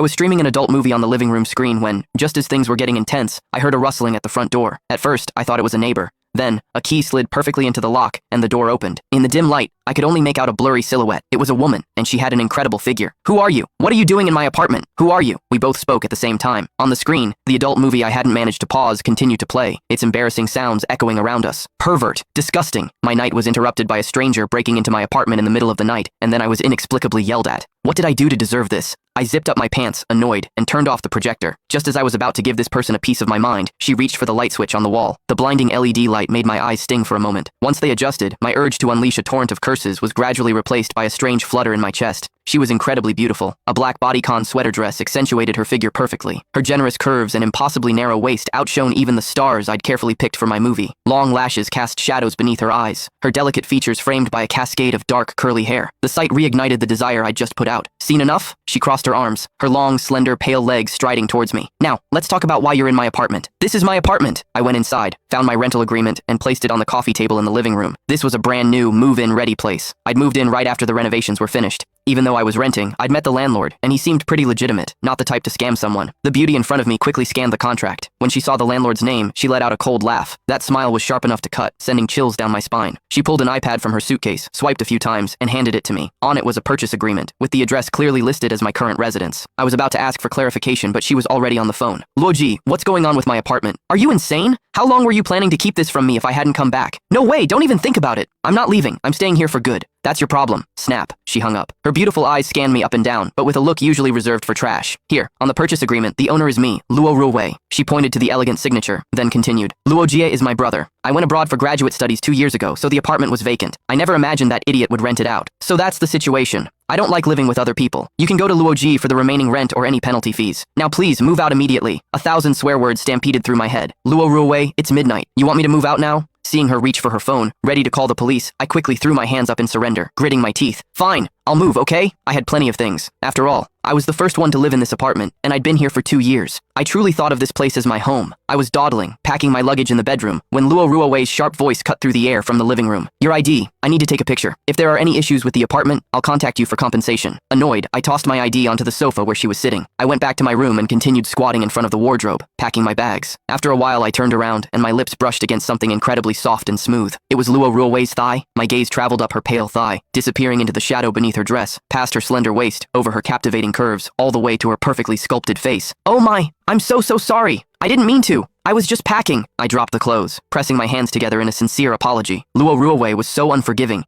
I was streaming an adult movie on the living room screen when, just as things were getting intense, I heard a rustling at the front door. At first, I thought it was a neighbor. Then, a key slid perfectly into the lock, and the door opened. In the dim light, I could only make out a blurry silhouette. It was a woman, and she had an incredible figure. "Who are you? What are you doing in my apartment? Who are you?" We both spoke at the same time. On the screen, the adult movie I hadn't managed to pause continued to play, its embarrassing sounds echoing around us. Pervert. Disgusting. My night was interrupted by a stranger breaking into my apartment in the middle of the night, and then I was inexplicably yelled at. What did I do to deserve this? I zipped up my pants, annoyed, and turned off the projector. Just as I was about to give this person a piece of my mind, she reached for the light switch on the wall. The blinding LED light made my eyes sting for a moment. Once they adjusted, my urge to unleash a torrent of curses was gradually replaced by a strange flutter in my chest. She was incredibly beautiful. A black bodycon sweater dress accentuated her figure perfectly. Her generous curves and impossibly narrow waist outshone even the stars I'd carefully picked for my movie. Long lashes cast shadows beneath her eyes, her delicate features framed by a cascade of dark, curly hair. The sight reignited the desire I'd just put out. "Seen enough?" She crossed her arms, her long, slender, pale legs striding towards me. "Now, let's talk about why you're in my apartment." "This is my apartment." I went inside, found my rental agreement, and placed it on the coffee table in the living room. This was a brand new, move-in ready place. I'd moved in right after the renovations were finished. Even though I was renting, I'd met the landlord, and he seemed pretty legitimate, not the type to scam someone. The beauty in front of me quickly scanned the contract. When she saw the landlord's name, she let out a cold laugh. That smile was sharp enough to cut, sending chills down my spine. She pulled an iPad from her suitcase, swiped a few times, and handed it to me. On it was a purchase agreement, with the address clearly listed as my current residence. I was about to ask for clarification, but she was already on the phone. "Luoji, what's going on with my apartment? Are you insane? How long were you planning to keep this from me if I hadn't come back?" "No way, don't even think about it. I'm not leaving. I'm staying here for good." "That's your problem." Snap. She hung up. Her beautiful eyes scanned me up and down, but with a look usually reserved for trash. "Here, on the purchase agreement, the owner is me, Luo Ruowei." She pointed to the elegant signature, then continued. "Luo Jie is my brother. I went abroad for graduate studies 2 years ago, so the apartment was vacant. I never imagined that idiot would rent it out. So that's the situation. I don't like living with other people. You can go to Luoji for the remaining rent or any penalty fees. Now please, move out immediately." 1,000 swear words stampeded through my head. "Luo Ruowei, it's midnight. You want me to move out now?" Seeing her reach for her phone, ready to call the police, I quickly threw my hands up in surrender, gritting my teeth. "Fine, I'll move, okay?" I had plenty of things. After all, I was the first one to live in this apartment, and I'd been here for 2 years. I truly thought of this place as my home. I was dawdling, packing my luggage in the bedroom, when Luo Ruowei's sharp voice cut through the air from the living room. "Your ID. I need to take a picture. If there are any issues with the apartment, I'll contact you for compensation." Annoyed, I tossed my ID onto the sofa where she was sitting. I went back to my room and continued squatting in front of the wardrobe, packing my bags. After a while, I turned around, and my lips brushed against something incredibly soft and smooth. It was Luo Ruowei's thigh. My gaze traveled up her pale thigh, disappearing into the shadow beneath her dress, past her slender waist, over her captivating curves, all the way to her perfectly sculpted face. "Oh my, I'm so sorry. I didn't mean to. I was just packing." I dropped the clothes, pressing my hands together in a sincere apology. Luo Ruowei was so unforgiving,